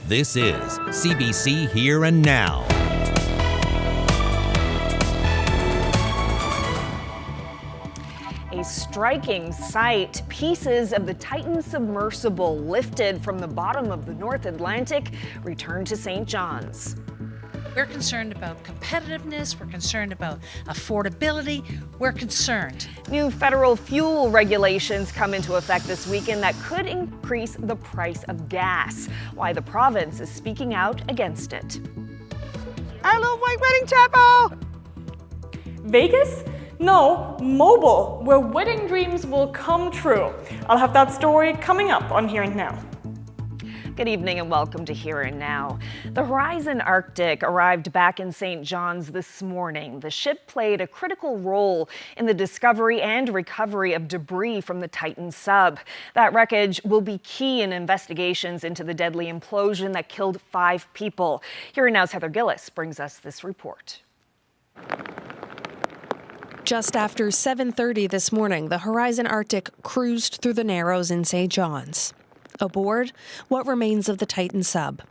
This is CBC Here and Now. A striking sight. Pieces of the Titan submersible lifted from the bottom of the North Atlantic returned to St. John's. We're concerned about competitiveness, we're concerned about affordability, we're concerned. New federal fuel regulations come into effect this weekend that could increase the price of gas. Why the province is speaking out against it. I love my wedding chapel! Vegas? No, mobile, where wedding dreams will come true. I'll have that story coming up on Here and Now. Good evening and welcome to Here and Now. The Horizon Arctic arrived back in St. John's this morning. The ship played a critical role in the discovery and recovery of debris from the Titan sub. That wreckage will be key in investigations into the deadly implosion that killed 5 people. Here and Now's Heather Gillis brings us this report. Just after 7:30 this morning, the Horizon Arctic cruised through the Narrows in St. John's. Aboard, what remains of the Titan sub.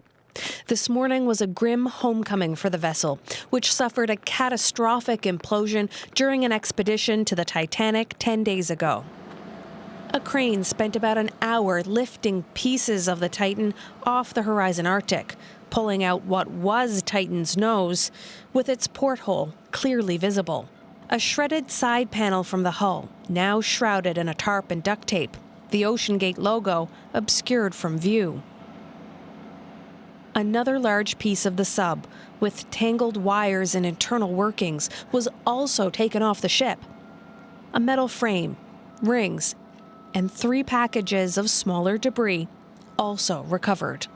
This morning was a grim homecoming for the vessel, which suffered a catastrophic implosion during an expedition to the Titanic 10 days ago. A crane spent about an hour lifting pieces of the Titan off the Horizon Arctic, pulling out what was Titan's nose, with its porthole clearly visible. A shredded side panel from the hull, now shrouded in a tarp and duct tape, the OceanGate logo obscured from view. Another large piece of the sub, with tangled wires and internal workings, was also taken off the ship. A metal frame, rings, and 3 packages of smaller debris also recovered.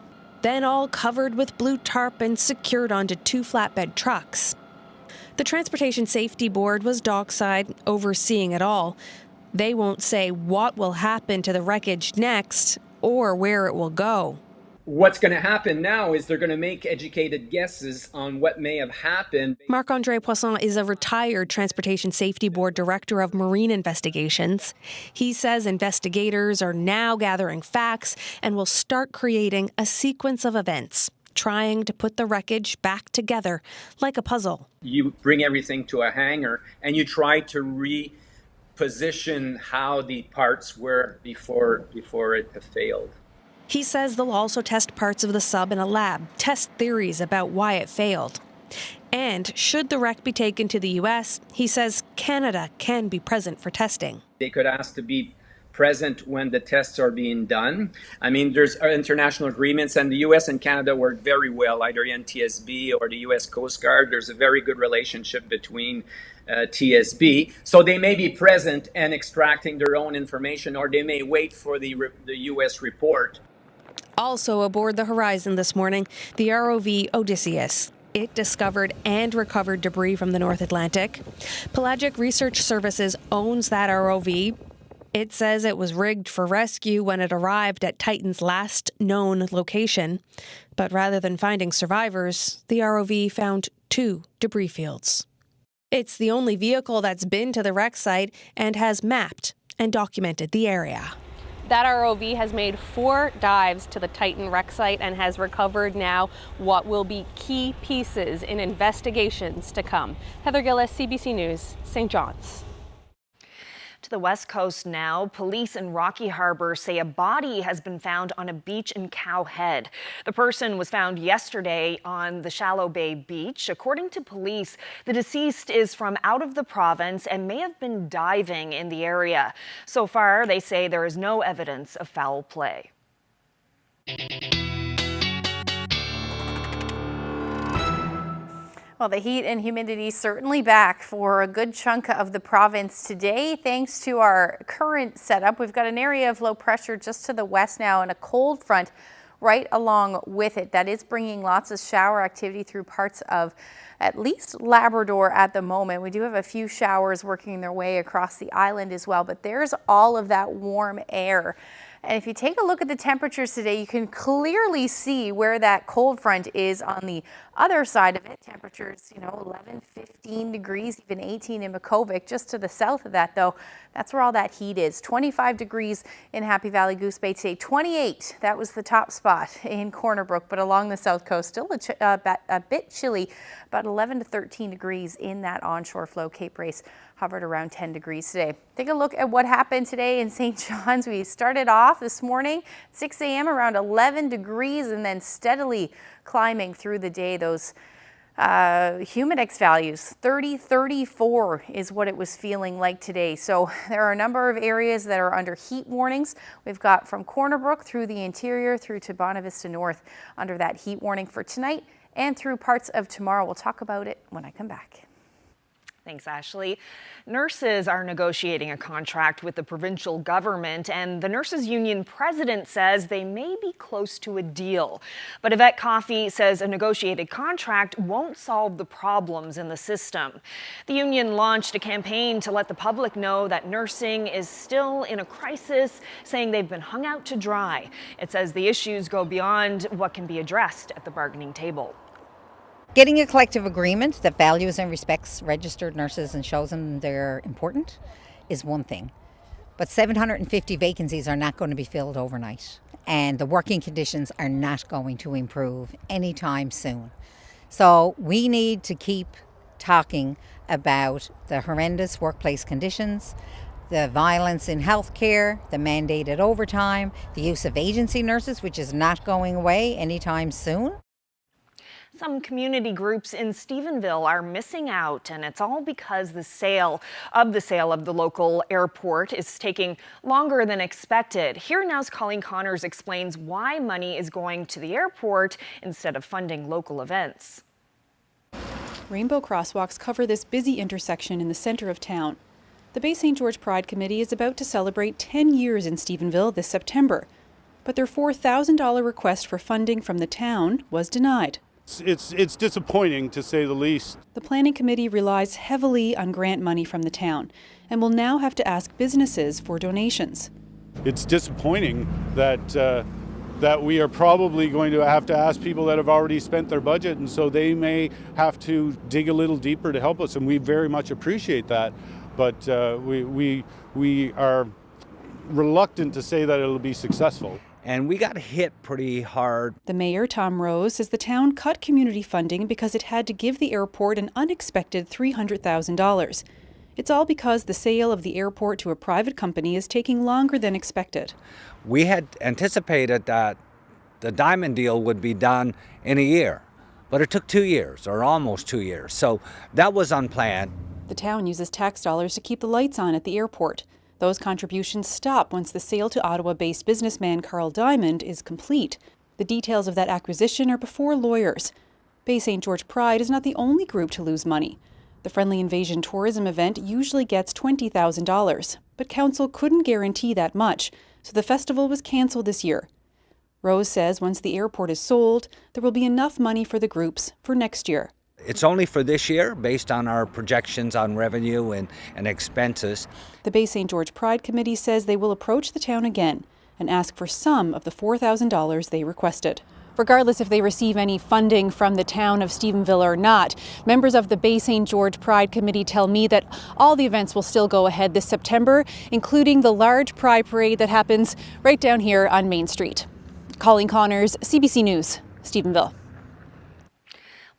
Then all covered with blue tarp and secured onto 2 flatbed trucks. The Transportation Safety Board was dockside, overseeing it all. They won't say what will happen to the wreckage next or where it will go. What's going to happen now is they're going to make educated guesses on what may have happened. Marc-André Poisson is a retired Transportation Safety Board Director of Marine Investigations. He says investigators are now gathering facts and will start creating a sequence of events, trying to put the wreckage back together like a puzzle. You bring everything to a hangar and you try to reposition how the parts were before it failed. He says they'll also test parts of the sub in a lab, test theories about why it failed. And should the wreck be taken to the U.S., he says Canada can be present for testing. They could ask to be present when the tests are being done. I mean, there's international agreements, and the U.S. and Canada work very well, either NTSB or the U.S. Coast Guard. There's a very good relationship between TSB. So they may be present and extracting their own information, or they may wait for the U.S. report. Also aboard the Horizon this morning, the ROV Odysseus. It discovered and recovered debris from the North Atlantic. Pelagic Research Services owns that ROV. It says it was rigged for rescue when it arrived at Titan's last known location. But rather than finding survivors, the ROV found 2 debris fields. It's the only vehicle that's been to the wreck site and has mapped and documented the area. That ROV has made 4 dives to the Titan wreck site and has recovered now what will be key pieces in investigations to come. Heather Gillis, CBC News, St. John's. To the West Coast now, police in Rocky Harbor say a body has been found on a beach in Cow Head. The person was found yesterday on the Shallow Bay beach. According to police, the deceased is from out of the province and may have been diving in the area. So far, they say there is no evidence of foul play. Well, the heat and humidity certainly back for a good chunk of the province today. Thanks to our current setup, we've got an area of low pressure just to the west now and a cold front right along with it. That is bringing lots of shower activity through parts of at least Labrador at the moment. We do have a few showers working their way across the island as well, but there's all of that warm air. And if you take a look at the temperatures today, you can clearly see where that cold front is on the Other side of it, temperatures, 11, 15 degrees, even 18 in Makkovik. Just to the south of that, though, that's where all that heat is. 25 degrees in Happy Valley Goose Bay today. 28, that was the top spot in Corner Brook, but along the south coast, still a bit chilly, about 11 to 13 degrees in that onshore flow. Cape Race hovered around 10 degrees today. Take a look at what happened today in St. John's. We started off this morning, 6 a.m. around 11 degrees and then steadily climbing through the day. Those humidex values, 30, 34 is what it was feeling like today. So there are a number of areas that are under heat warnings. We've got from Corner Brook through the interior through to Bonavista North under that heat warning for tonight and through parts of tomorrow. We'll talk about it when I come back. Thanks, Ashley. Nurses are negotiating a contract with the provincial government, and the nurses union president says they may be close to a deal. But Yvette Coffey says a negotiated contract won't solve the problems in the system. The union launched a campaign to let the public know that nursing is still in a crisis, saying they've been hung out to dry. It says the issues go beyond what can be addressed at the bargaining table. Getting a collective agreement that values and respects registered nurses and shows them they're important is one thing. But 750 vacancies are not going to be filled overnight. And the working conditions are not going to improve anytime soon. So we need to keep talking about the horrendous workplace conditions, the violence in healthcare, the mandated overtime, the use of agency nurses, which is not going away anytime soon. Some community groups in Stephenville are missing out, and it's all because the sale of the local airport is taking longer than expected. Here Now's Colleen Connors explains why money is going to the airport instead of funding local events. Rainbow crosswalks cover this busy intersection in the center of town. The Bay St. George Pride Committee is about to celebrate 10 years in Stephenville this September, but their $4,000 request for funding from the town was denied. It's disappointing, to say the least. The planning committee relies heavily on grant money from the town and will now have to ask businesses for donations. It's disappointing that we are probably going to have to ask people that have already spent their budget, and so they may have to dig a little deeper to help us, and we very much appreciate that. But we are reluctant to say that it'll be successful. And we got hit pretty hard. The mayor, Tom Rose, says the town cut community funding because it had to give the airport an unexpected $300,000. It's all because the sale of the airport to a private company is taking longer than expected. We had anticipated that the Diamond deal would be done in a year, but it took 2 years, or almost 2 years. So that was unplanned. The town uses tax dollars to keep the lights on at the airport. Those contributions stop once the sale to Ottawa-based businessman Carl Diamond is complete. The details of that acquisition are before lawyers. Bay St. George Pride is not the only group to lose money. The Friendly Invasion tourism event usually gets $20,000, but council couldn't guarantee that much, so the festival was cancelled this year. Rose says once the airport is sold, there will be enough money for the groups for next year. It's only for this year, based on our projections on revenue and expenses. The Bay St. George Pride Committee says they will approach the town again and ask for some of the $4,000 they requested. Regardless if they receive any funding from the town of Stephenville or not, members of the Bay St. George Pride Committee tell me that all the events will still go ahead this September, including the large Pride Parade that happens right down here on Main Street. Colleen Connors, CBC News, Stephenville.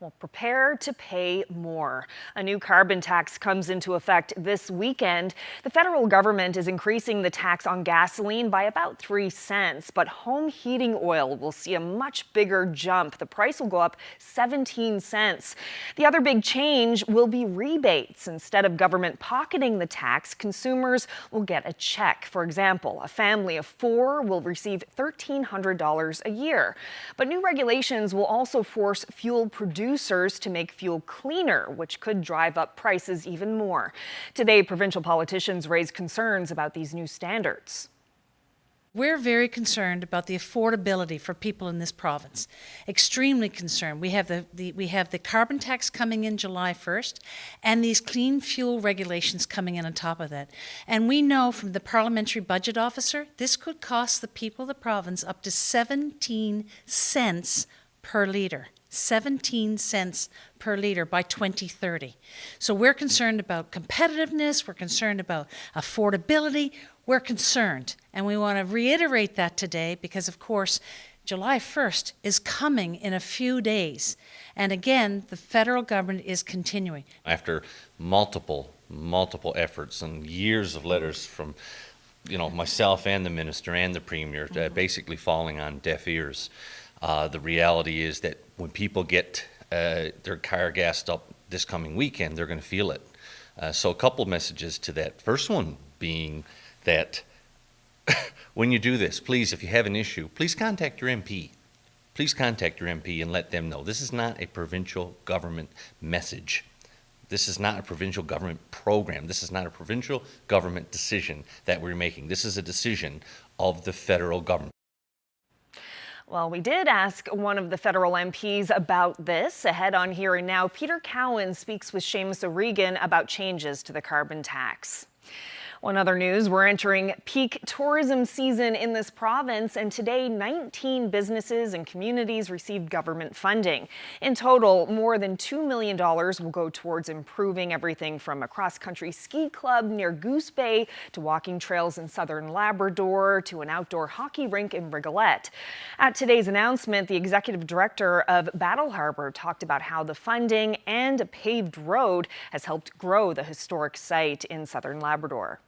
Well, prepare to pay more. A new carbon tax comes into effect this weekend. The federal government is increasing the tax on gasoline by about 3 cents, but home heating oil will see a much bigger jump. The price will go up 17 cents. The other big change will be rebates. Instead of government pocketing the tax, consumers will get a check. For example, a family of 4 will receive $1,300 a year. But new regulations will also force fuel producers to make fuel cleaner, which could drive up prices even more. Today, provincial politicians raised concerns about these new standards. We're very concerned about the affordability for people in this province. Extremely concerned. We have the carbon tax coming in July 1st, and these clean fuel regulations coming in on top of that. And we know from the parliamentary budget officer, this could cost the people of the province up to 17 cents per litre. 17 cents per litre by 2030. So we're concerned about competitiveness, we're concerned about affordability, we're concerned. And we want to reiterate that today because, of course, July 1st is coming in a few days. And again, the federal government is continuing. After multiple efforts and years of letters from, myself and the minister and the premier, basically falling on deaf ears, the reality is that when people get their car gassed up this coming weekend, they're going to feel it. So a couple messages to that. First one being that when you do this, please, if you have an issue, please contact your MP. Please contact your MP and let them know. This is not a provincial government message. This is not a provincial government program. This is not a provincial government decision that we're making. This is a decision of the federal government. Well, we did ask one of the federal MPs about this. Ahead on Here and Now, Peter Cowan speaks with Seamus O'Regan about changes to the carbon tax. One other news, we're entering peak tourism season in this province, and today 19 businesses and communities received government funding. In total, more than $2 million will go towards improving everything from a cross-country ski club near Goose Bay to walking trails in southern Labrador to an outdoor hockey rink in Rigolette. At today's announcement, the executive director of Battle Harbour talked about how the funding and a paved road has helped grow the historic site in southern Labrador.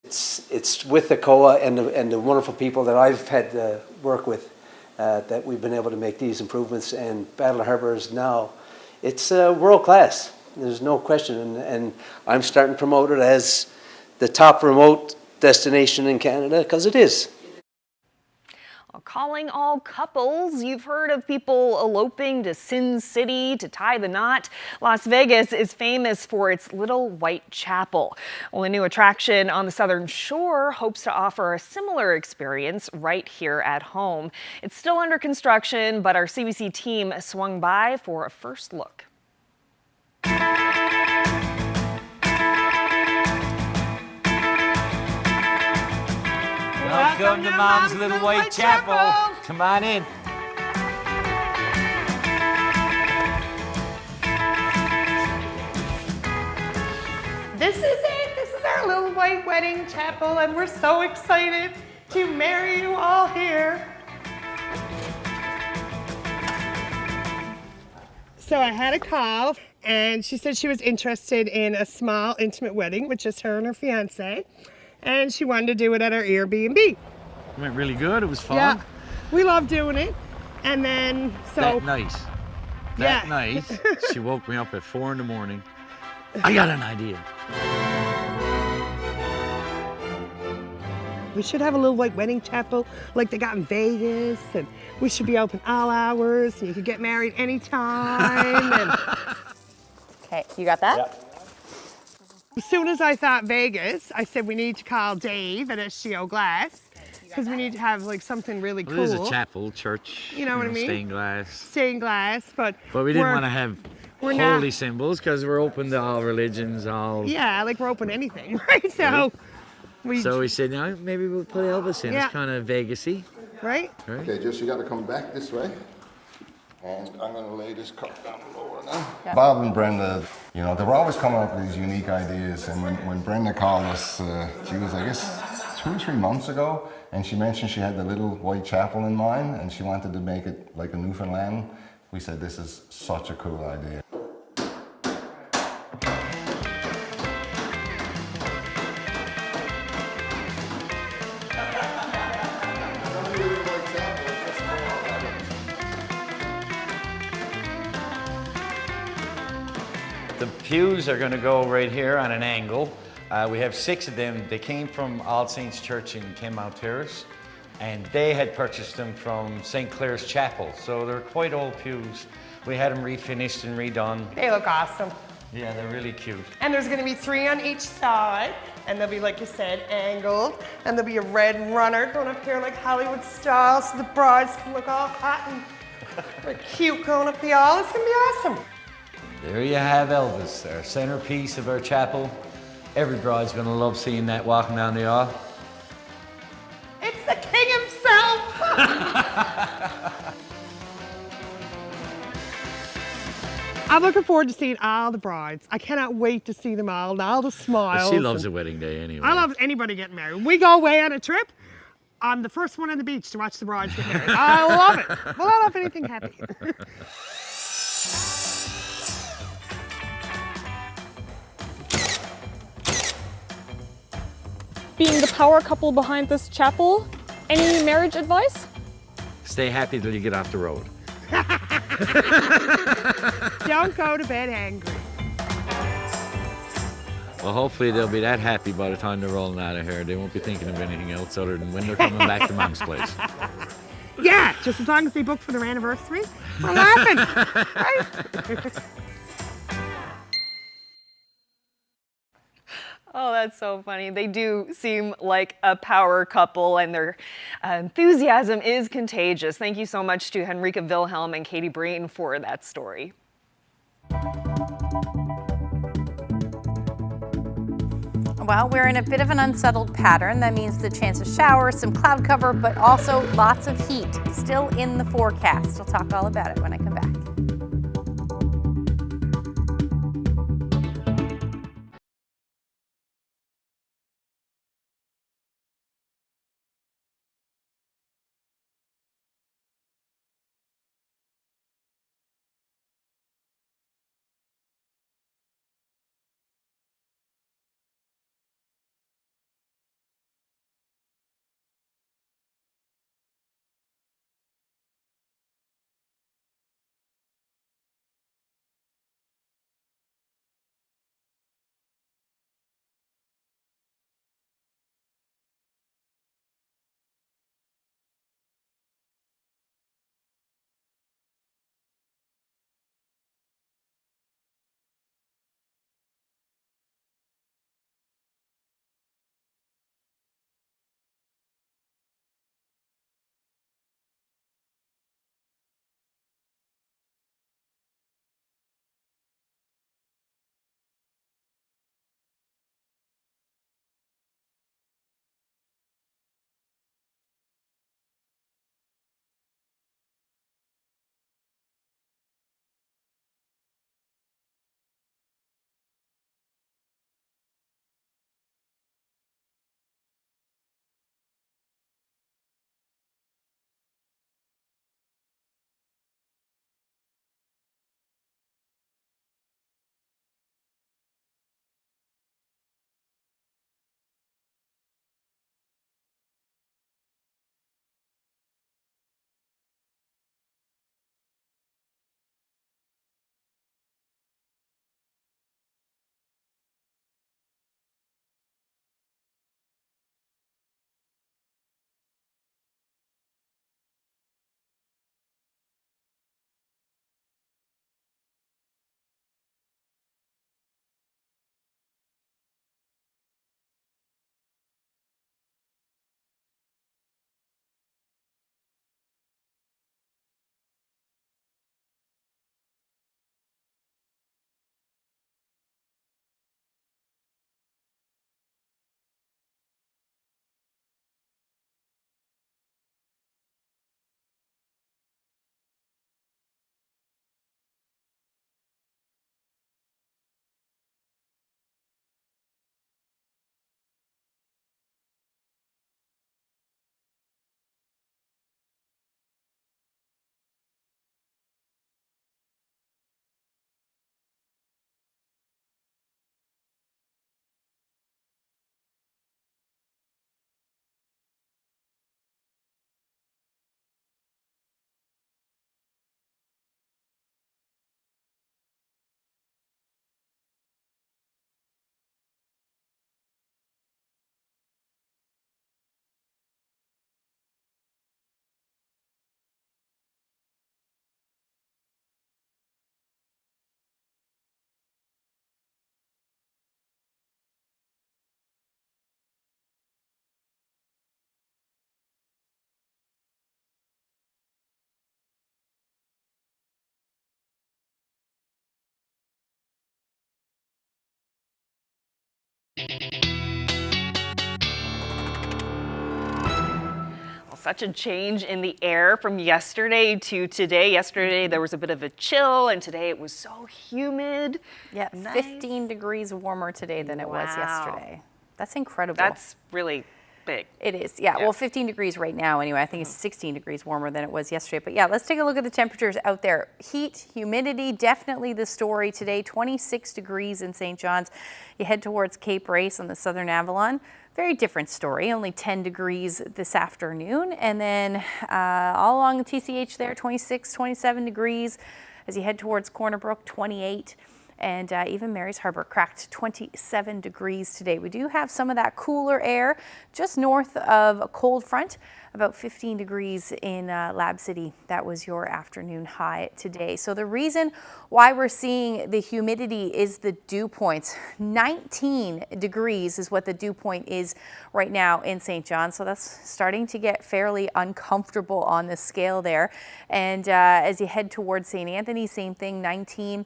It's with the COA and the wonderful people that I've had to work with that we've been able to make these improvements, and Battle Harbour is now, it's world class. There's no question, and I'm starting to promote it as the top remote destination in Canada, because it is. Calling all couples. You've heard of people eloping to Sin City to tie the knot. Las Vegas is famous for its Little White Chapel. Well, a new attraction on the southern shore hopes to offer a similar experience right here at home. It's still under construction, but our CBC team swung by for a first look. Welcome to Mom's Little White Chapel. Come on in. This is it. This is our little white wedding chapel, and we're so excited to marry you all here. So I had a call, and she said she was interested in a small, intimate wedding with just her and her fiance. And she wanted to do it at our Airbnb. It went really good. It was fun. Yeah, we love doing it. And then, That night, she woke me up at 4 in the morning. I got an idea. We should have a little white wedding chapel like they got in Vegas, and we should be open all hours, and you could get married anytime. Okay, you got that? Yeah. As soon as I thought Vegas, I said we need to call Dave at SGO Glass, because we need to have like something really cool. There's a chapel, church, you know what I mean? Stained glass. Stained glass, but we didn't want to have holy symbols because we're open to all religions, Yeah, like we're open to anything, right? So we said, no, maybe we'll put Elvis in. It's kind of Vegas-y. Right? Okay, just you got to come back this way. And I'm going to lay this cup down lower now. Yeah. Bob and Brenda, they were always coming up with these unique ideas. And when Brenda called us, she was, I guess, 2 or 3 months ago, and she mentioned she had the Little White Chapel in mind, and she wanted to make it like a Newfoundland. We said, this is such a cool idea. The pews are going to go right here on an angle. We have 6 of them. They came from All Saints Church in Kenmount Terrace, and they had purchased them from St. Clair's Chapel. So they're quite old pews. We had them refinished and redone. They look awesome. Yeah, they're really cute. And there's going to be 3 on each side, and they'll be, like you said, angled, and there'll be a red runner going up here like Hollywood style, so the brides can look all hot and like, cute going up the aisle. It's going to be awesome. There you have Elvis, our centerpiece of our chapel. Every bride's gonna love seeing that walking down the aisle. It's the king himself! I'm looking forward to seeing all the brides. I cannot wait to see them all, and all the smiles. She loves a wedding day anyway. I love anybody getting married. We go away on a trip. I'm the first one on the beach to watch the brides get married. I love it. Well, I love anything happy. Being the power couple behind this chapel, any marriage advice? Stay happy till you get off the road. Don't go to bed angry. Well, hopefully they'll be that happy by the time they're rolling out of here. They won't be thinking of anything else other than when they're coming back to Mom's place. Yeah, just as long as they book for their anniversary, we're laughing, right? Oh, that's so funny. They do seem like a power couple, and their enthusiasm is contagious. Thank you so much to Henrika Wilhelm and Katie Breen for that story. Well, we're in a bit of an unsettled pattern. That means the chance of showers, some cloud cover, but also lots of heat still in the forecast. We'll talk all about it when I come back. such a change in the air from yesterday to today. Yesterday there was a bit of a chill, and today it was so humid. Yeah, nice. 15 degrees warmer today than it was yesterday. That's incredible. That's really big. It is, yeah. Well, 15 degrees right now anyway. I think it's 16 degrees warmer than it was yesterday. But yeah, let's take a look at the temperatures out there. Heat, humidity, definitely the story today. 26 degrees in St. John's. You head towards Cape Race on the Southern Avalon. Very different story, only 10 degrees this afternoon. And then all along the TCH there, 26, 27 degrees. As you head towards Corner Brook, 28. And even Mary's Harbor cracked 27 degrees today. We do have some of that cooler air just north of a cold front, about 15 degrees in Lab City. That was your afternoon high today. So the reason why we're seeing the humidity is the dew points. 19 degrees is what the dew point is right now in St. John. So that's starting to get fairly uncomfortable on the scale there. And as you head towards St. Anthony, same thing, 19.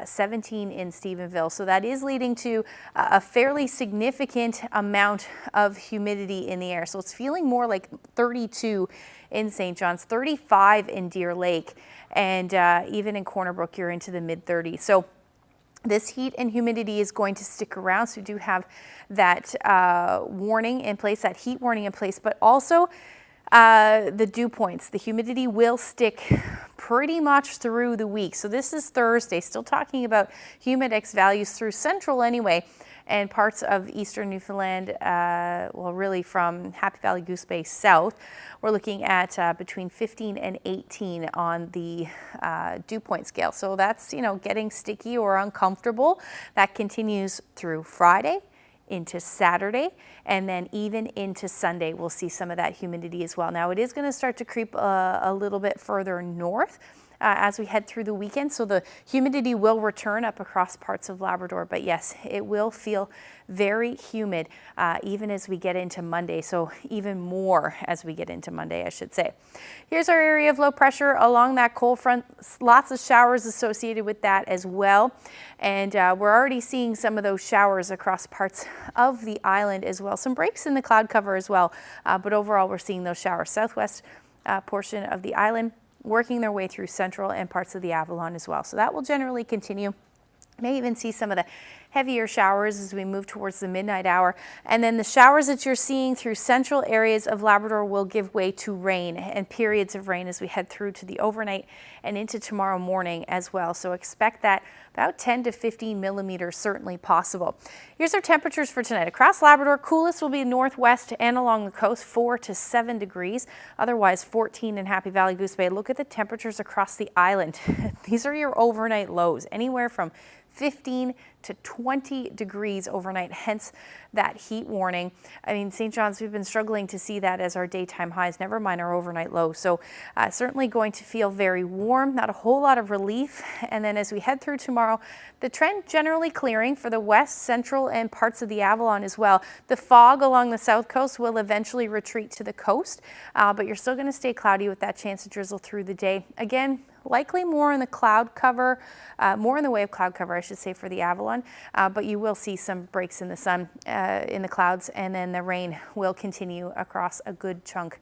17 in Stephenville. So that is leading to a fairly significant amount of humidity in the air. So it's feeling more like 32 in St. John's, 35 in Deer Lake, and even in Corner Brook, you're into the mid-30s. So this heat and humidity is going to stick around. So we do have that warning in place, that heat warning in place, but also the dew points. The humidity will stick pretty much through the week. So this is Thursday, still talking about humidex values through central anyway, and parts of eastern Newfoundland, well, really from Happy Valley Goose Bay south. We're looking at between 15 and 18 on the dew point scale. So that's, you know, getting sticky or uncomfortable. That continues through Friday, into Saturday, and then even into Sunday, we'll see some of that humidity as well. Now, it is going to start to creep a little bit further north as we head through the weekend, so the humidity will return up across parts of Labrador, but yes, it will feel very humid even as we get into Monday, so even more as we get into Monday, I should say. Here's our area of low pressure along that cold front. Lots of showers associated with that as well, and we're already seeing some of those showers across parts of the island as well. Some breaks in the cloud cover as well, but overall we're seeing those showers. Southwest portion of the island working their way through central and parts of the Avalon as well. So that will generally continue. May even see some of the heavier showers as we move towards the midnight hour. And then the showers that you're seeing through central areas of Labrador will give way to rain and periods of rain as we head through to the overnight and into tomorrow morning as well. So expect that about 10 to 15 millimeters certainly possible. Here's our temperatures for tonight. Across Labrador, coolest will be northwest and along the coast, 4 to 7 degrees. Otherwise, 14 in Happy Valley Goose Bay. Look at the temperatures across the island. These are your overnight lows, anywhere from 15 to 20 degrees overnight, hence that heat warning. I mean, St. John's, we've been struggling to see that as our daytime highs, never mind our overnight lows. So certainly going to feel very warm, not a whole lot of relief. And then as we head through tomorrow, the trend generally clearing for the west, central, and parts of the Avalon as well. The fog along the south coast will eventually retreat to the coast, but you're still going to stay cloudy with that chance of drizzle through the day. Again, likely more in the cloud cover, more in the way of cloud cover, I should say, for the Avalon, but you will see some breaks in the sun, in the clouds, and then the rain will continue across a good chunk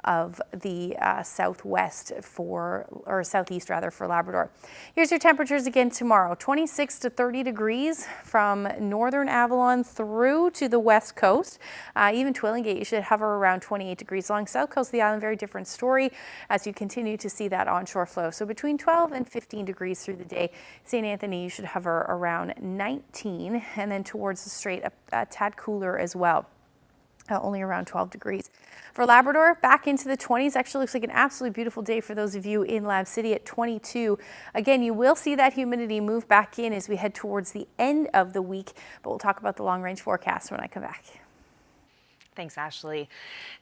of the southwest or southeast rather, for Labrador. Here's your temperatures again tomorrow. 26 to 30 degrees from northern Avalon through to the west coast. Even Twillingate, you should hover around 28 degrees. Along south coast of the island, very different story as you continue to see that onshore flow. So between 12 and 15 degrees through the day. St. Anthony, you should hover around 19, and then towards the strait, a tad cooler as well. Only around 12 degrees. For Labrador, back into the 20s. Actually looks like an absolutely beautiful day for those of you in Lab City at 22. Again, you will see that humidity move back in as we head towards the end of the week, but we'll talk about the long range forecast when I come back. Thanks, Ashley.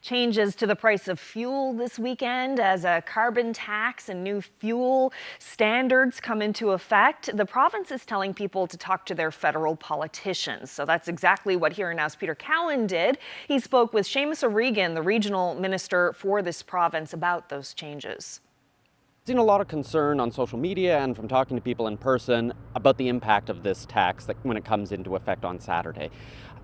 Changes to the price of fuel this weekend as a carbon tax and new fuel standards come into effect. The province is telling people to talk to their federal politicians. So that's exactly what Here and Now's Peter Cowan did. He spoke with Seamus O'Regan, the regional minister for this province, about those changes. I've seen a lot of concern on social media and from talking to people in person about the impact of this tax that when it comes into effect on Saturday.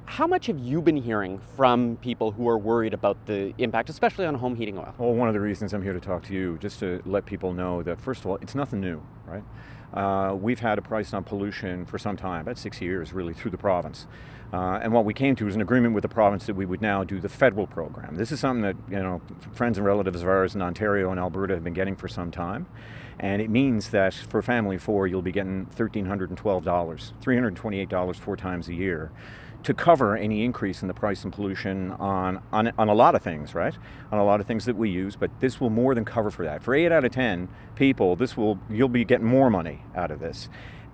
How much have you been hearing from people who are worried about the impact, especially on home heating oil? Well, one of the reasons I'm here to talk to you, just to let people know that, first of all, it's nothing new, right? We've had a price on pollution for some time, about 6 years, really, through the province. And what we came to is an agreement with the province that we would now do the federal program. This is something that, friends and relatives of ours in Ontario and Alberta have been getting for some time. And it means that for a family of four, you'll be getting $1,312, $328 4 times a year, to cover any increase in the price and pollution on a lot of things, right? On a lot of things that we use, but this will more than cover for that. For 8 out of 10 people, you'll be getting more money out of this.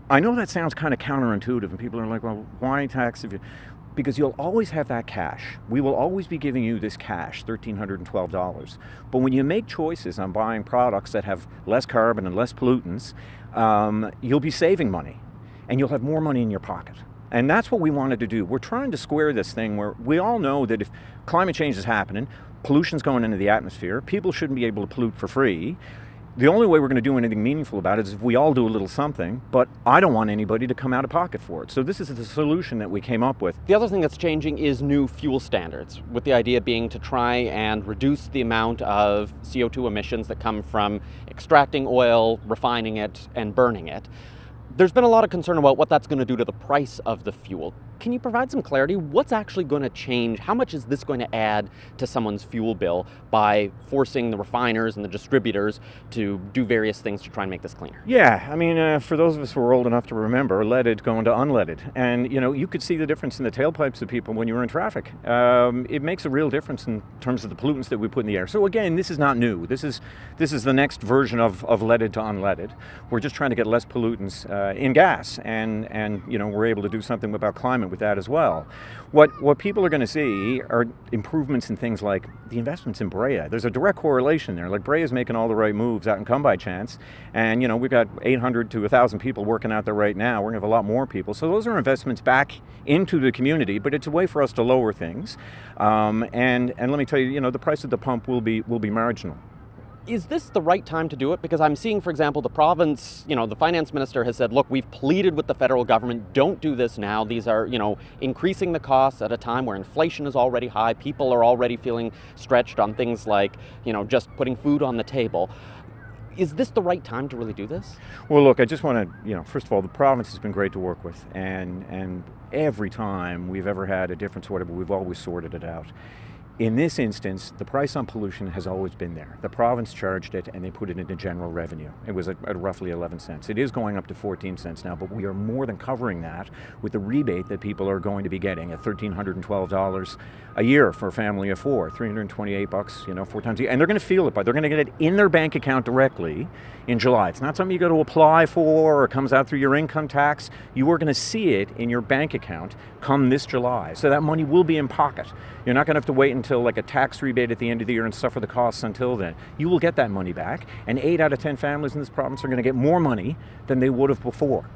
I know that sounds kind of counterintuitive, and people are like, well, why tax if you... Because you'll always have that cash. We will always be giving you this cash, $1,312. But when you make choices on buying products that have less carbon and less pollutants, you'll be saving money, and you'll have more money in your pocket. And that's what we wanted to do. We're trying to square this thing where we all know that if climate change is happening, pollution's going into the atmosphere, people shouldn't be able to pollute for free. The only way we're going to do anything meaningful about it is if we all do a little something, but I don't want anybody to come out of pocket for it. So this is the solution that we came up with. The other thing that's changing is new fuel standards, with the idea being to try and reduce the amount of CO2 emissions that come from extracting oil, refining it, and burning it. There's been a lot of concern about what that's going to do to the price of the fuel. Can you provide some clarity? What's actually going to change? How much is this going to add to someone's fuel bill by forcing the refiners and the distributors to do various things to try and make this cleaner? Yeah, I mean, for those of us who are old enough to remember, leaded going to unleaded. And, you could see the difference in the tailpipes of people when you were in traffic. It makes a real difference in terms of the pollutants that we put in the air. So again, this is not new. This is the next version of leaded to unleaded. We're just trying to get less pollutants in gas, and we're able to do something about climate with that as well. What people are going to see are improvements in things like the investments in Brea. There's a direct correlation there. Like, Brea is making all the right moves out in Come By Chance, and we've got 800 to 1,000 people working out there right now. We're going to have a lot more people. So those are investments back into the community, but it's a way for us to lower things. And let me tell you, the price at the pump will be marginal. Is this the right time to do it? Because I'm seeing, for example, the province, the finance minister has said, look, we've pleaded with the federal government, don't do this now. These are, increasing the costs at a time where inflation is already high. People are already feeling stretched on things like, just putting food on the table. Is this the right time to really do this? Well, look, I just want to, first of all, the province has been great to work with. And every time we've ever had a difference, whatever, we've always sorted it out. In this instance, the price on pollution has always been there. The province charged it, and they put it into general revenue. It was at roughly 11 cents. It is going up to 14 cents now, but we are more than covering that with the rebate that people are going to be getting at $1,312 a year for a family of four, $328, 4 times a year. And they're going to feel it, but they're going to get it in their bank account directly in July. It's not something you got to apply for or comes out through your income tax. You are going to see it in your bank account come this July. So that money will be in pocket. You're not going to have to wait until like a tax rebate at the end of the year and suffer the costs until then. You will get that money back, and 8 out of 10 families in this province are going to get more money than they would have before.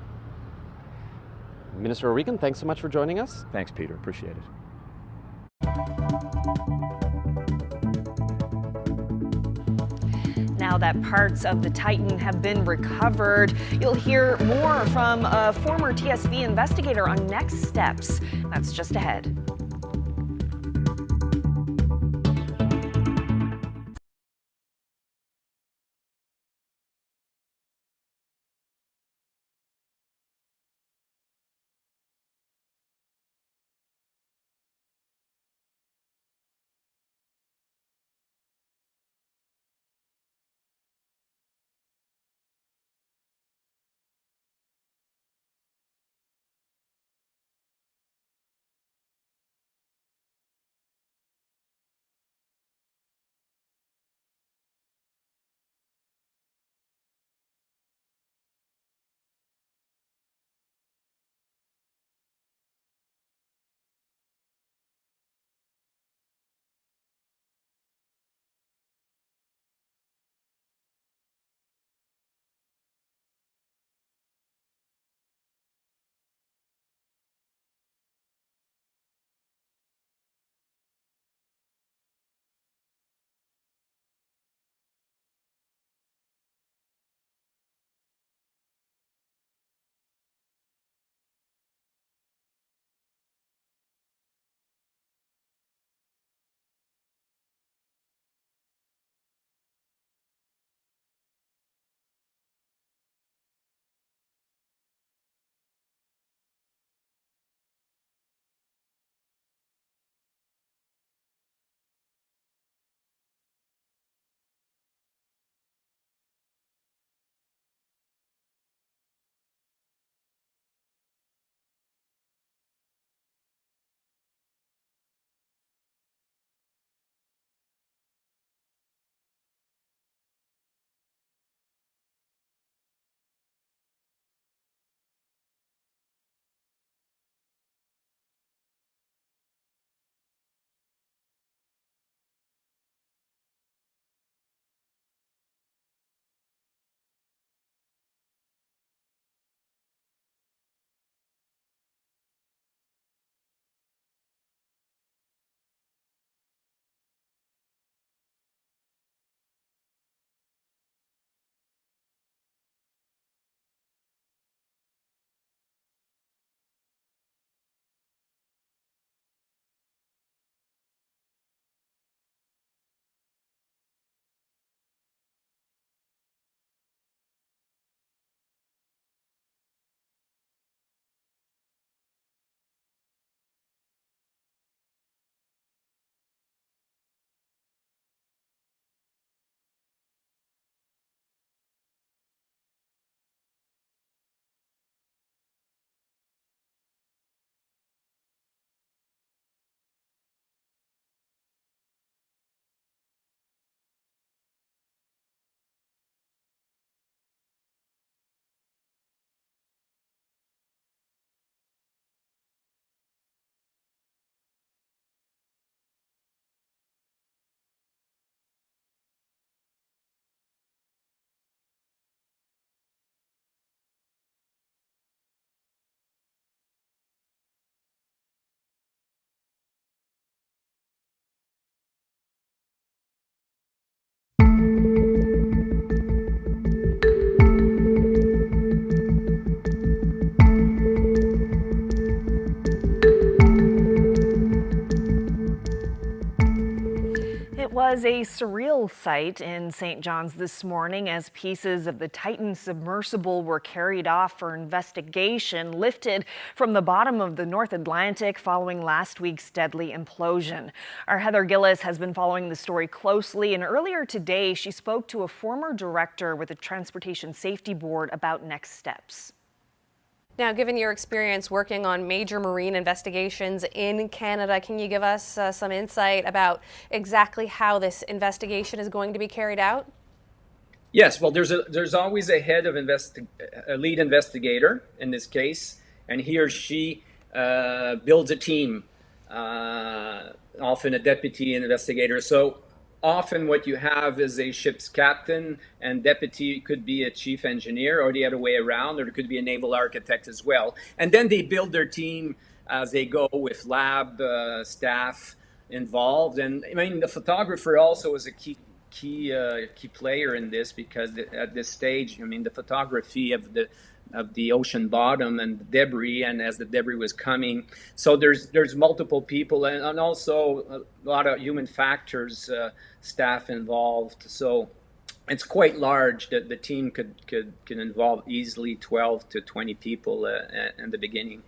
Minister O'Regan, thanks so much for joining us. Thanks, Peter. Appreciate it. Now that parts of the Titan have been recovered, you'll hear more from a former TSV investigator on next steps. That's just ahead. was a surreal sight in St. John's this morning as pieces of the Titan submersible were carried off for investigation, lifted from the bottom of the North Atlantic following last week's deadly implosion. Our Heather Gillis has been following the story closely, and earlier today she spoke to a former director with the Transportation Safety Board about next steps. Now, given your experience working on major marine investigations in Canada, can you give us some insight about exactly how this investigation is going to be carried out? Yes, well, there's always a head of a lead investigator in this case, and he or she builds a team, often a deputy investigator. So often what you have is a ship's captain, and deputy could be a chief engineer, or the other way around, or it could be a naval architect as well. And then they build their team as they go with lab staff involved. And I mean, the photographer also is a key player in this, because at this stage, I mean, the photography of the ocean bottom and the debris, and as the debris was coming, so there's multiple people, and also a lot of human factors staff involved. So it's quite large. That the team can involve easily 12 to 20 people in the beginning.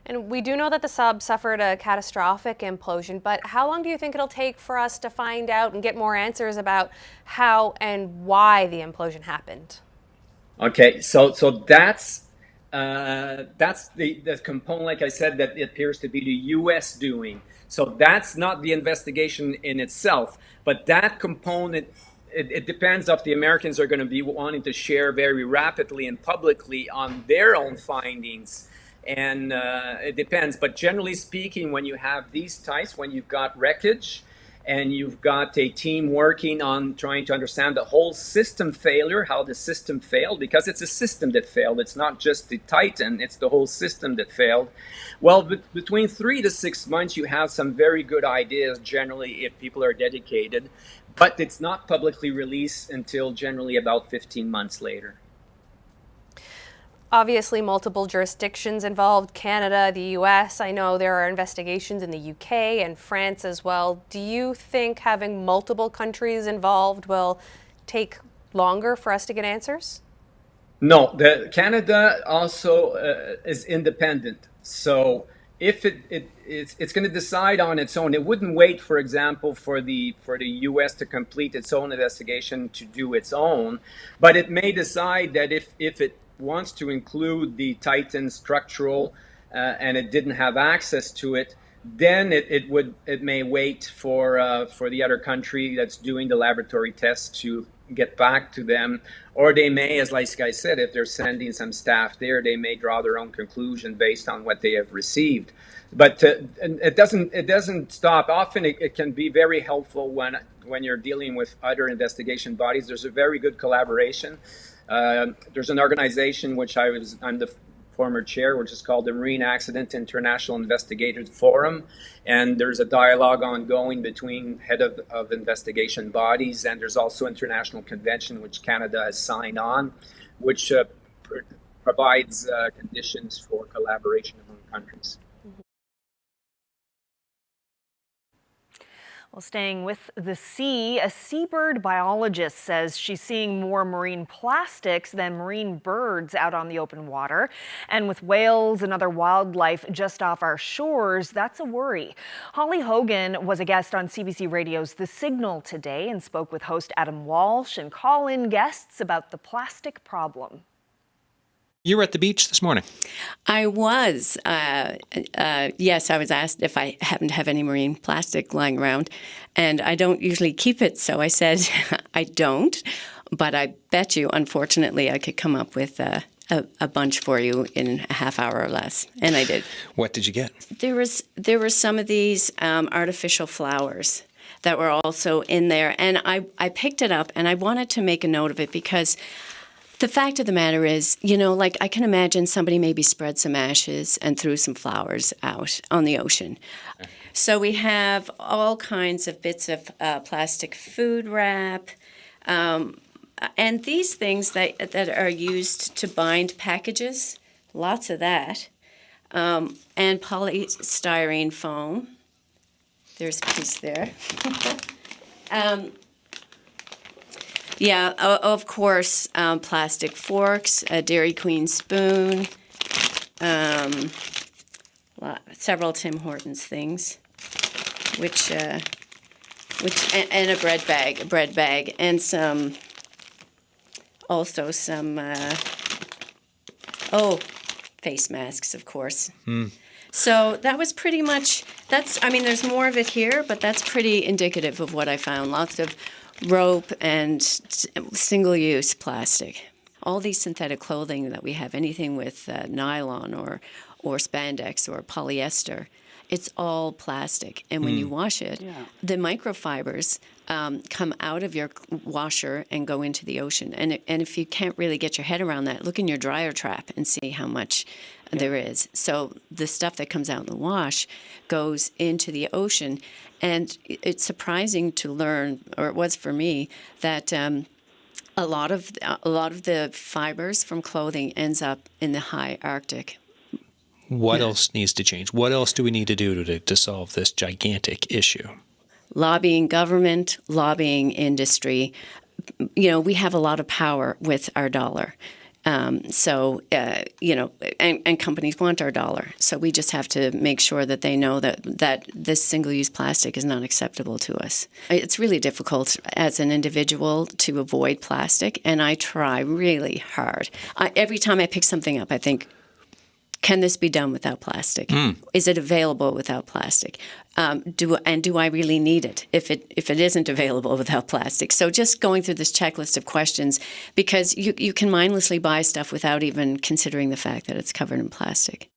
And we do know that the sub suffered a catastrophic implosion, but how long do you think it'll take for us to find out and get more answers about how and why the implosion happened? Okay, so that's the component, like I said, that it appears to be the U.S. doing. So that's not the investigation in itself, but that component, it depends if the Americans are going to be wanting to share very rapidly and publicly on their own findings. And it depends, but generally speaking, when you have these types, when you've got wreckage and you've got a team working on trying to understand the whole system failure, how the system failed, because it's a system that failed. It's not just the Titan, it's the whole system that failed. Well, between 3 to 6 months, you have some very good ideas, generally, if people are dedicated, but it's not publicly released until generally about 15 months later. Obviously, multiple jurisdictions involved, Canada, the US. I know there are investigations in the UK and France as well. Do you think having multiple countries involved will take longer for us to get answers? No, Canada also is independent. So if it's going to decide on its own, it wouldn't wait, for example, for the U.S. to complete its own investigation to do its own, but it may decide that if it wants to include the Titan structural and it didn't have access to it, then it may wait for the other country that's doing the laboratory tests to get back to them, or they may, as like I said, if they're sending some staff there, they may draw their own conclusion based on what they have received. But it doesn't stop. Often it can be very helpful when you're dealing with other investigation bodies. There's a very good collaboration. There's an organization which I'm the former chair, which is called the Marine Accident International Investigators Forum, and there's a dialogue ongoing between head of investigation bodies, and there's also international convention which Canada has signed on, which provides conditions for collaboration among countries. Well, staying with the sea, a seabird biologist says she's seeing more marine plastics than marine birds out on the open water. And with whales and other wildlife just off our shores, that's a worry. Holly Hogan was a guest on CBC Radio's The Signal today and spoke with host Adam Walsh and call-in guests about the plastic problem. You were at the beach this morning. I was. Yes, I was asked if I happen to have any marine plastic lying around, and I don't usually keep it, so I said I don't, but I bet you, unfortunately, I could come up with a bunch for you in a half hour or less, and I did. What did you get? There were some of these artificial flowers that were also in there, and I picked it up, and I wanted to make a note of it because the fact of the matter is, like I can imagine somebody maybe spread some ashes and threw some flowers out on the ocean. So we have all kinds of bits of plastic food wrap, and these things that are used to bind packages, lots of that, and polystyrene foam. There's a piece there. Yeah, of course, plastic forks, a Dairy Queen spoon, several Tim Hortons things, which and a bread bag, and some face masks, of course. So that was pretty much, I mean, there's more of it here, but that's pretty indicative of what I found. Lots of rope and single-use plastic. All these synthetic clothing that we have, anything with nylon or spandex or polyester, it's all plastic. And when you wash it, the microfibers come out of your washer and go into the ocean. And if you can't really get your head around that, look in your dryer trap and see how much there is. So the stuff that comes out in the wash goes into the ocean. And it's surprising to learn, or it was for me, that a lot of the fibers from clothing ends up in the high Arctic. What else needs to change? What else do we need to do to solve this gigantic issue? Lobbying government, lobbying industry. You know, we have a lot of power with our dollar. And companies want our dollar. So we just have to make sure that they know that this single-use plastic is not acceptable to us. It's really difficult as an individual to avoid plastic, and I try really hard. Every time I pick something up, I think, can this be done without plastic? Is it available without plastic? Do I really need it if it isn't available without plastic? So just going through this checklist of questions, because you can mindlessly buy stuff without even considering the fact that it's covered in plastic.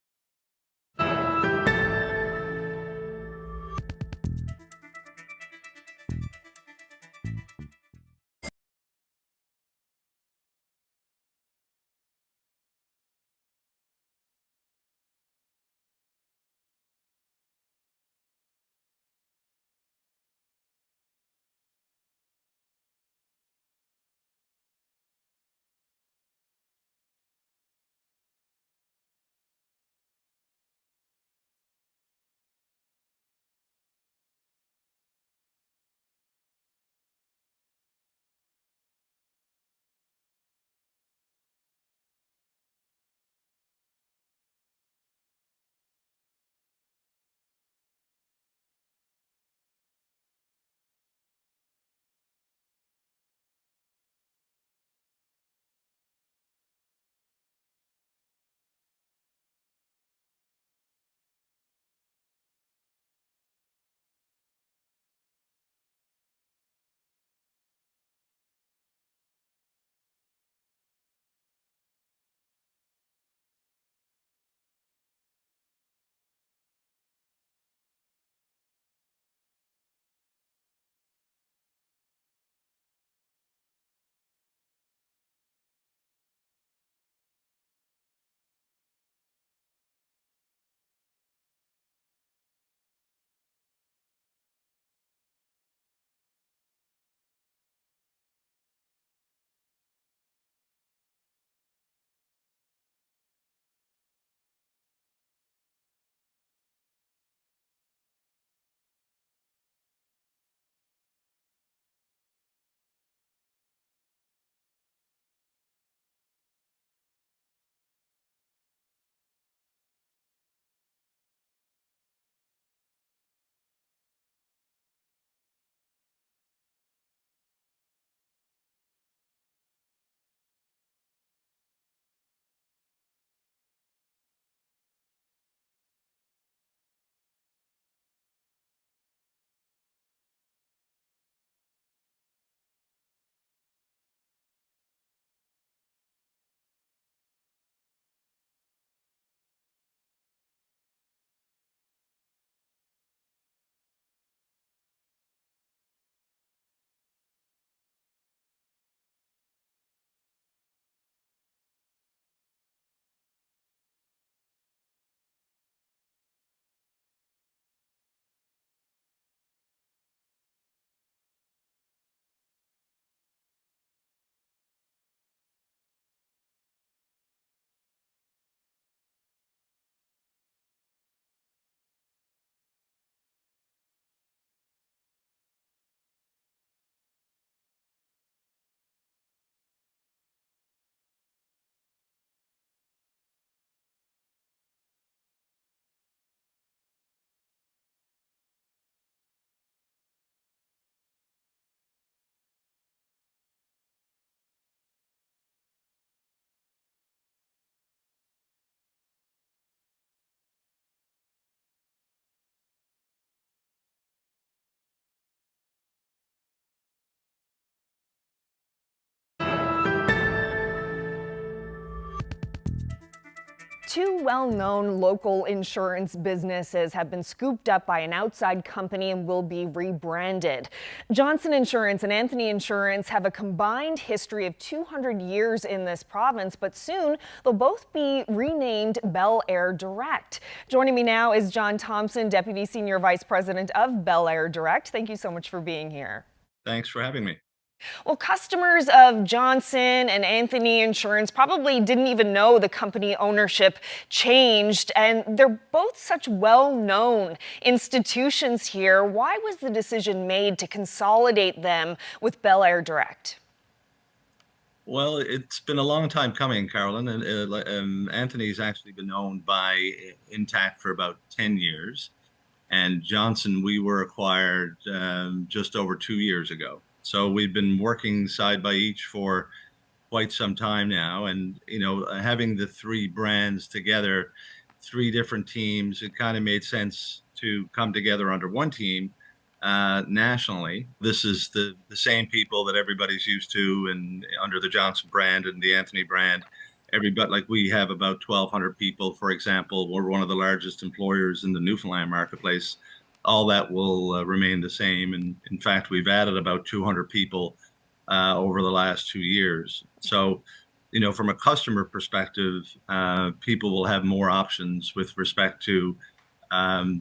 Two well-known local insurance businesses have been scooped up by an outside company and will be rebranded. Johnson Insurance and Anthony Insurance have a combined history of 200 years in this province, but soon they'll both be renamed Bel Air Direct. Joining me now is John Thompson, Deputy Senior Vice President of Bel Air Direct. Thank you so much for being here. Thanks for having me. Well, customers of Johnson and Anthony Insurance probably didn't even know the company ownership changed, and they're both such well-known institutions here. Why was the decision made to consolidate them with Bel Air Direct? Well, it's been a long time coming, Carolyn, and Anthony's actually been owned by Intact for about 10 years, and Johnson, we were acquired just over 2 years ago. So we've been working side by each for quite some time now. And, you know, having the three brands together, three different teams, it kind of made sense to come together under one team nationally. This is the same people that everybody's used to, and under the Johnson brand and the Anthony brand. Everybody, like we have about 1,200 people, for example. We're one of the largest employers in the Newfoundland marketplace. All that will remain the same. And in fact, we've added about 200 people over the last 2 years. So, you know, from a customer perspective, people will have more options with respect to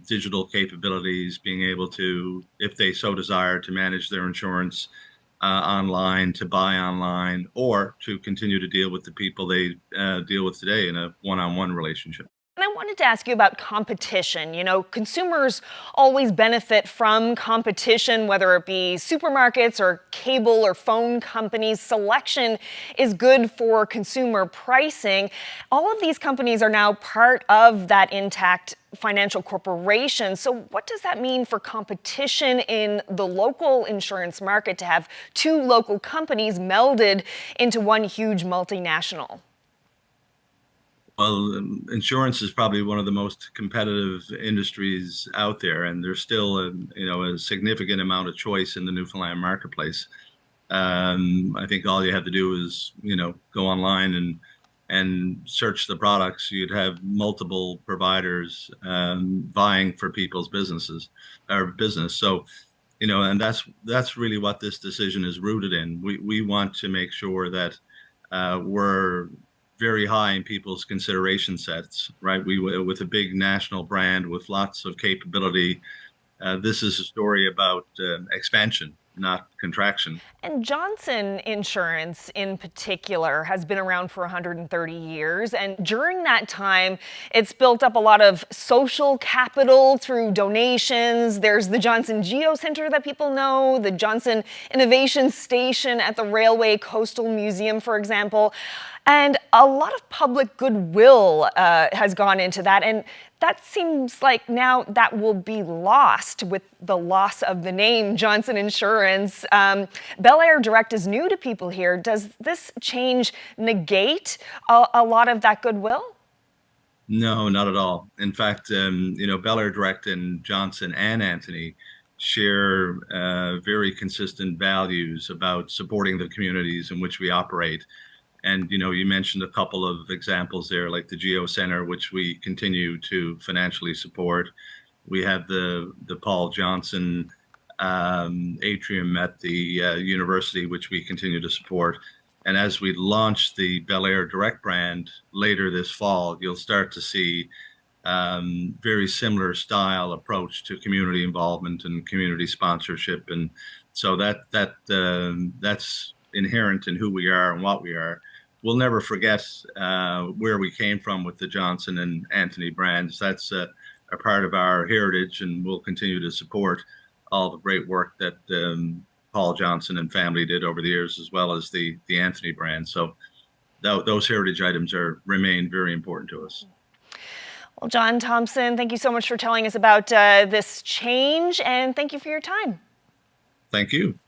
digital capabilities, being able to, if they so desire, to manage their insurance online, to buy online, or to continue to deal with the people they deal with today in a one-on-one relationship. And I wanted to ask you about competition. You know, consumers always benefit from competition, whether it be supermarkets or cable or phone companies. Selection is good for consumer pricing. All of these companies are now part of that Intact Financial Corporation. So what does that mean for competition in the local insurance market to have two local companies melded into one huge multinational? Well, insurance is probably one of the most competitive industries out there, and there's still a significant amount of choice in the Newfoundland marketplace. I think all you have to do is go online and search the products. You'd have multiple providers vying for people's business. So, and that's really what this decision is rooted in. We want to make sure that we're very high in people's consideration sets, right? With a big national brand with lots of capability. This is a story about expansion, not contraction. And Johnson Insurance in particular has been around for 130 years. And during that time, it's built up a lot of social capital through donations. There's the Johnson Geo Center that people know, the Johnson Innovation Station at the Railway Coastal Museum, for example. And a lot of public goodwill has gone into that. And that seems like now that will be lost with the loss of the name Johnson Insurance. Bel Air Direct is new to people here. Does this change negate a lot of that goodwill? No, not at all. In fact, Bel Air Direct and Johnson and Anthony share very consistent values about supporting the communities in which we operate. And, you mentioned a couple of examples there, like the Geo Center, which we continue to financially support. We have the Paul Johnson atrium at the university, which we continue to support. And as we launch the Bel Air Direct brand later this fall, you'll start to see very similar style approach to community involvement and community sponsorship. And so that's inherent in who we are and what we are. We'll never forget where we came from with the Johnson and Anthony brands. That's a part of our heritage, and we'll continue to support all the great work that Paul Johnson and family did over the years, as well as the Anthony brand. So those heritage items remain very important to us. Well, John Thompson, thank you so much for telling us about this change, and thank you for your time. Thank you.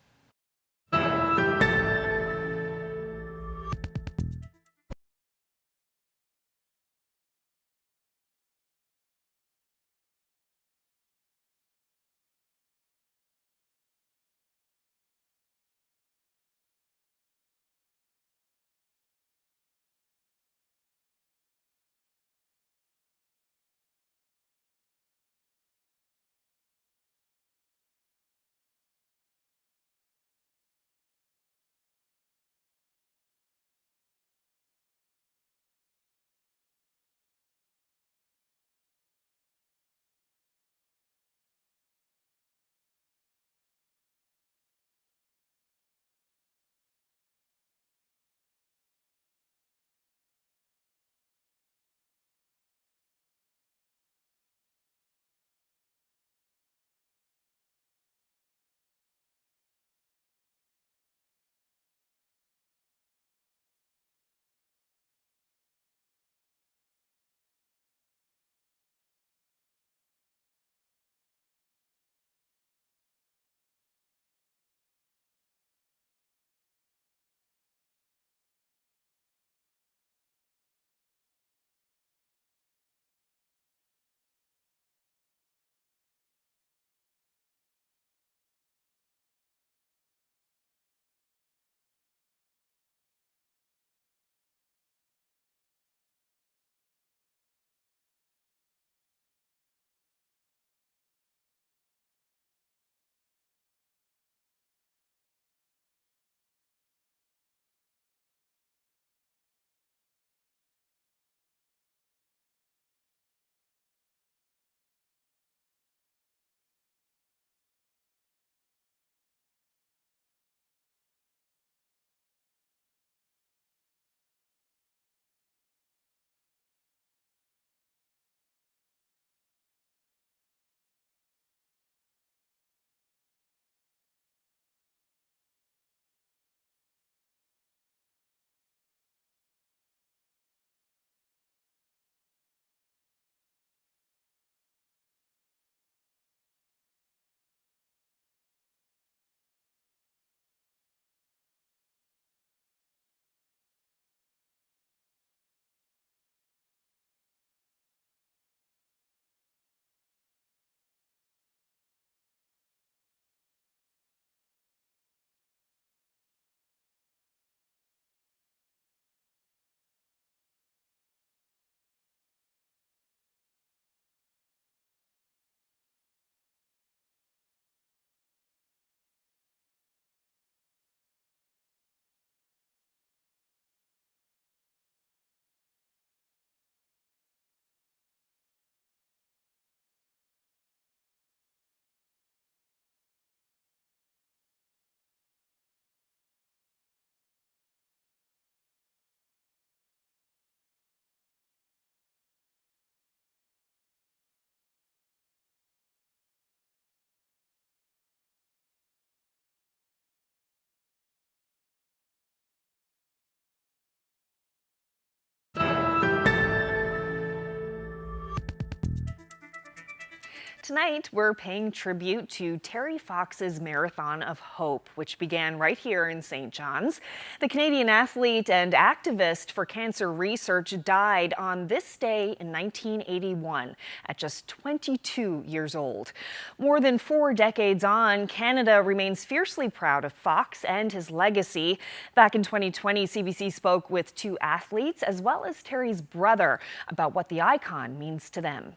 tonight, we're paying tribute to Terry Fox's Marathon of Hope, which began right here in St. John's. The Canadian athlete and activist for cancer research died on this day in 1981 at just 22 years old. More than 4 decades on, Canada remains fiercely proud of Fox and his legacy. Back in 2020, CBC spoke with 2 athletes as well as Terry's brother about what the icon means to them.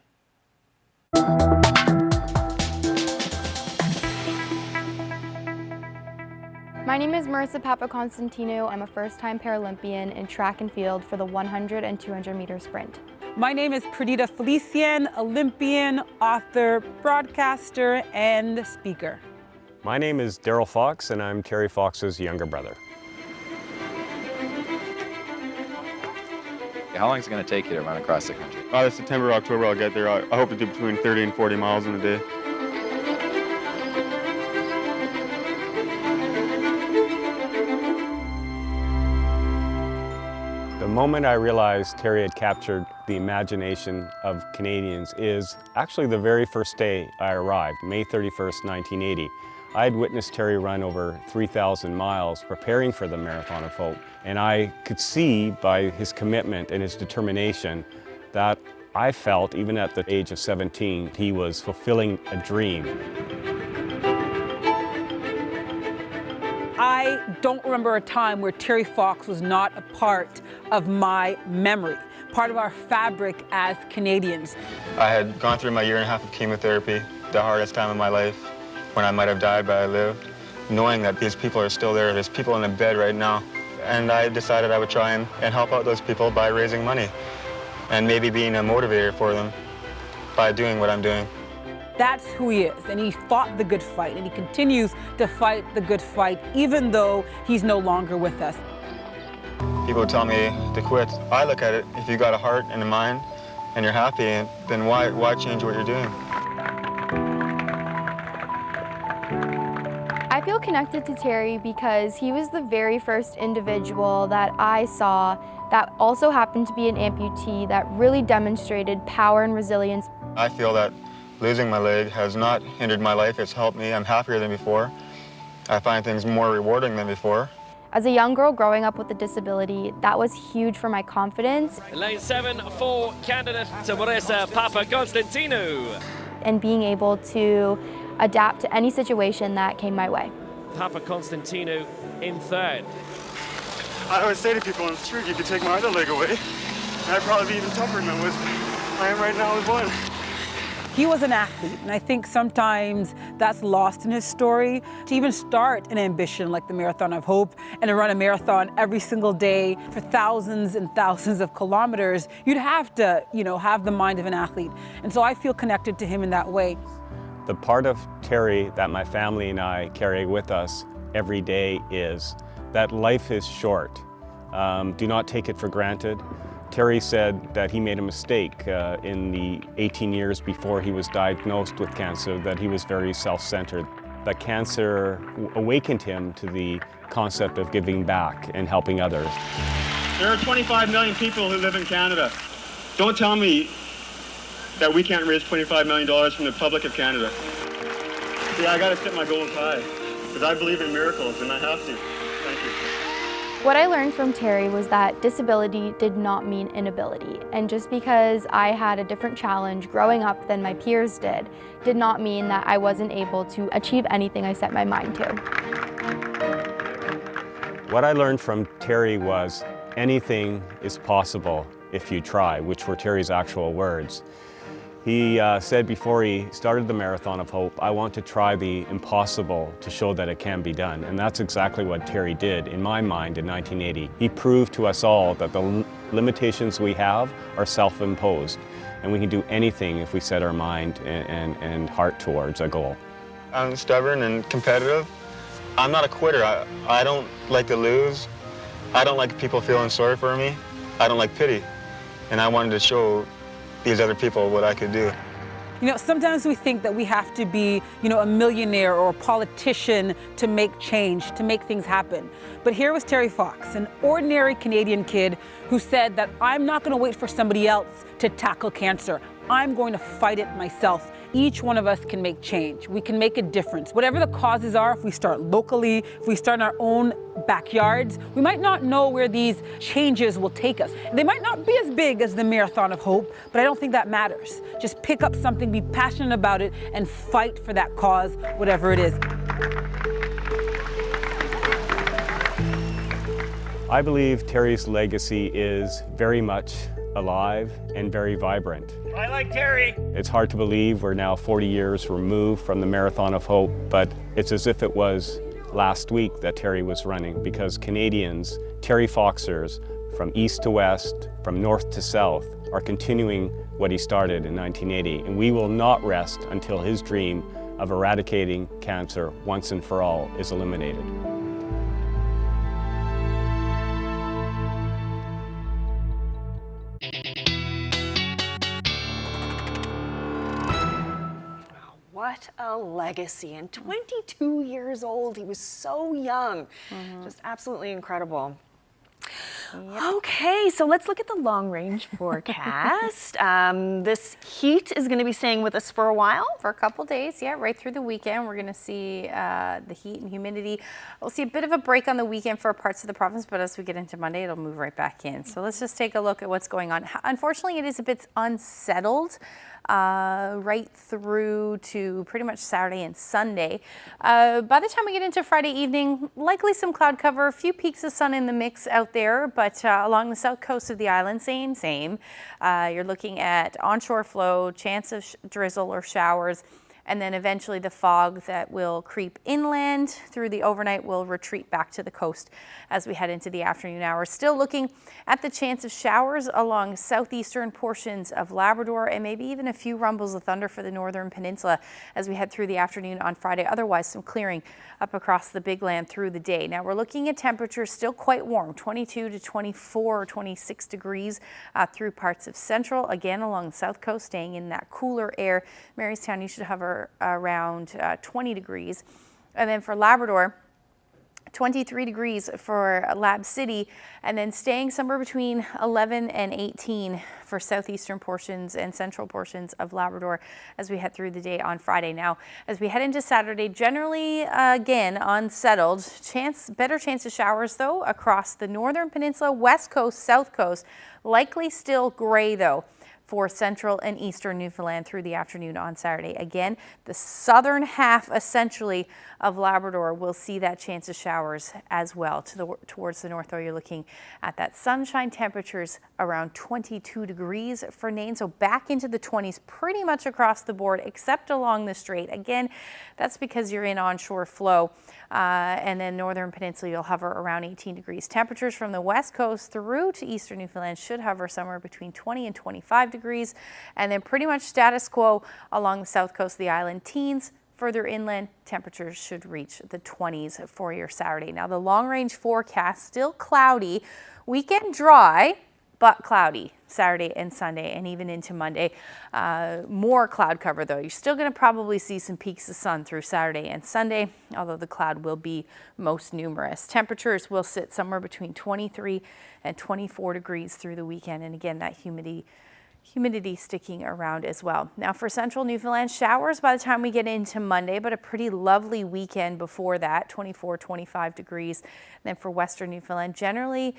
My name is Marissa Papakonstantinou. I'm a first-time Paralympian in track and field for the 100 and 200 meter sprint. My name is Perdita Felician, Olympian, author, broadcaster, and speaker. My name is Daryl Fox, and I'm Terry Fox's younger brother. How long is it going to take you to run across the country? This September, October, I'll get there. I hope to do between 30 and 40 miles in a day. The moment I realized Terry had captured the imagination of Canadians is actually the very first day I arrived, May 31st, 1980. I had witnessed Terry run over 3,000 miles preparing for the Marathon of Hope, and I could see by his commitment and his determination that I felt, even at the age of 17, he was fulfilling a dream. I don't remember a time where Terry Fox was not a part of my memory, part of our fabric as Canadians. I had gone through my 1.5 years of chemotherapy, the hardest time of my life, when I might have died, but I lived, knowing that these people are still there. There's people in the bed right now. And I decided I would try and help out those people by raising money and maybe being a motivator for them by doing what I'm doing. That's who he is, and he fought the good fight, and he continues to fight the good fight, even though he's no longer with us. People tell me to quit. I look at it, if you got a heart and a mind and you're happy, then why change what you're doing? I feel connected to Terry because he was the very first individual that I saw that also happened to be an amputee that really demonstrated power and resilience. I feel that losing my leg has not hindered my life. It's helped me. I'm happier than before. I find things more rewarding than before. As a young girl growing up with a disability, that was huge for my confidence. Lane 7 for candidate to Marissa Papakonstantinou. And being able to adapt to any situation that came my way. Papakonstantinou in 3rd. I always say to people on the street, you could take my other leg away, and I'd probably be even tougher than I am right now with one. He was an athlete, and I think sometimes that's lost in his story. To even start an ambition like the Marathon of Hope and to run a marathon every single day for thousands and thousands of kilometers, you'd have to, have the mind of an athlete. And so I feel connected to him in that way. The part of Terry that my family and I carry with us every day is that life is short. Do not take it for granted. Terry said that he made a mistake in the 18 years before he was diagnosed with cancer, that he was very self-centered. That cancer awakened him to the concept of giving back and helping others. There are 25 million people who live in Canada. Don't tell me that we can't raise $25 million from the public of Canada. See, I gotta set my goals high, because I believe in miracles, and I have to. Thank you. What I learned from Terry was that disability did not mean inability. And just because I had a different challenge growing up than my peers did not mean that I wasn't able to achieve anything I set my mind to. What I learned from Terry was anything is possible if you try, which were Terry's actual words. He said before he started the Marathon of Hope, I want to try the impossible to show that it can be done. And that's exactly what Terry did, in my mind, in 1980. He proved to us all that the limitations we have are self-imposed, and we can do anything if we set our mind and heart towards a goal. I'm stubborn and competitive. I'm not a quitter. I don't like to lose. I don't like people feeling sorry for me. I don't like pity. And I wanted to show these other people what I could do. Sometimes we think that we have to be, a millionaire or a politician to make change, to make things happen. But here was Terry Fox, an ordinary Canadian kid who said that I'm not going to wait for somebody else to tackle cancer. I'm going to fight it myself. Each one of us can make change. We can make a difference. Whatever the causes are, if we start locally, if we start in our own backyards, we might not know where these changes will take us. They might not be as big as the Marathon of Hope, but I don't think that matters. Just pick up something, be passionate about it, and fight for that cause, whatever it is. I believe Terry's legacy is very much alive and very vibrant. I like Terry. It's hard to believe we're now 40 years removed from the Marathon of Hope, but it's as if it was last week that Terry was running, because Canadians, Terry Foxers, from east to west, from north to south, are continuing what he started in 1980, and we will not rest until his dream of eradicating cancer once and for all is eliminated. What a legacy. And 22 years old, he was so young. Just absolutely incredible. Okay, so let's look at the long-range forecast. This heat is going to be staying with us for a while. For a couple days, yeah, right through the weekend. We're going to see the heat and humidity. We'll see a bit of a break on the weekend for parts of the province, but as we get into Monday, it'll move right back in. So let's just take a look at what's going on. Unfortunately, it is a bit unsettled right through to pretty much Saturday and Sunday. By the time we get into Friday evening, likely some cloud cover, a few peaks of sun in the mix out there, but along the south coast of the island, same. You're looking at onshore flow, chance of drizzle or showers, and then eventually the fog that will creep inland through the overnight will retreat back to the coast as we head into the afternoon hours. Still looking at the chance of showers along southeastern portions of Labrador, and maybe even a few rumbles of thunder for the northern peninsula as we head through the afternoon on Friday. Otherwise, some clearing up across the big land through the day. Now we're looking at temperatures still quite warm, 22 to 24 or 26 degrees through parts of central. Again, along the south coast, staying in that cooler air. Marystown, you should hover around 20 degrees. And then for Labrador, 23 degrees for Lab City, and then staying somewhere between 11 and 18 for southeastern portions and central portions of Labrador as we head through the day on Friday. Now, as we head into Saturday, generally, again, unsettled. Better chance of showers, though, across the northern peninsula, west coast, south coast. Likely still gray, though, for central and eastern Newfoundland through the afternoon on Saturday. Again, the southern half, essentially, of Labrador will see that chance of showers as well. Towards the north, though, you're looking at that sunshine temperatures around 22 degrees for Nain. So back into the 20s pretty much across the board, except along the strait. Again, that's because you're in onshore flow. And then northern peninsula, you'll hover around 18 degrees. Temperatures from the west coast through to eastern Newfoundland should hover somewhere between 20 and 25 degrees. And then pretty much status quo along the south coast of the island. Teens, further inland, temperatures should reach the 20s for your Saturday. Now, the long-range forecast, still cloudy. Weekend dry, but cloudy Saturday and Sunday, and even into Monday. More cloud cover, though. You're still going to probably see some peaks of sun through Saturday and Sunday, although the cloud will be most numerous. Temperatures will sit somewhere between 23 and 24 degrees through the weekend, and again, that humidity sticking around as well. Now for central Newfoundland, showers by the time we get into Monday, but a pretty lovely weekend before that, 24, 25 degrees. And then for western Newfoundland, generally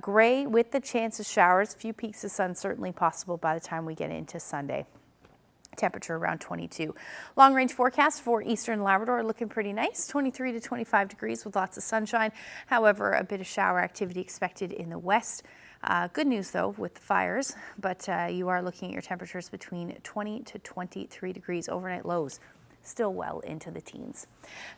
gray with the chance of showers. Few peaks of sun certainly possible by the time we get into Sunday. Temperature around 22. Long range forecast for eastern Labrador looking pretty nice, 23 to 25 degrees with lots of sunshine. However, a bit of shower activity expected in the west. Good news, though, with the fires, but you are looking at your temperatures between 20 to 23 degrees. Overnight lows still well into the teens.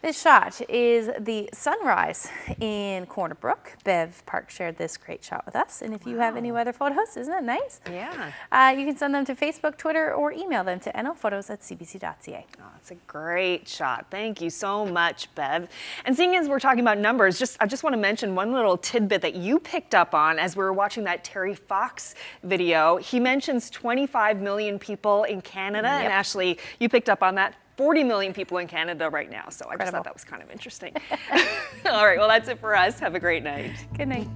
This shot is the sunrise in Corner Brook. Bev Park shared this great shot with us, and if you have any weather photos, isn't it nice? Yeah. You can send them to Facebook, Twitter, or email them to nlphotos@cbc.ca. Oh, it's a great shot. Thank you so much, Bev. And seeing as we're talking about numbers, I just want to mention one little tidbit that you picked up on as we were watching that Terry Fox video. He mentions 25 million people in Canada, and Ashley, you picked up on that. 40 million people in Canada right now, so I just thought that was kind of interesting. All right, well, that's it for us. Have a great night. Good night.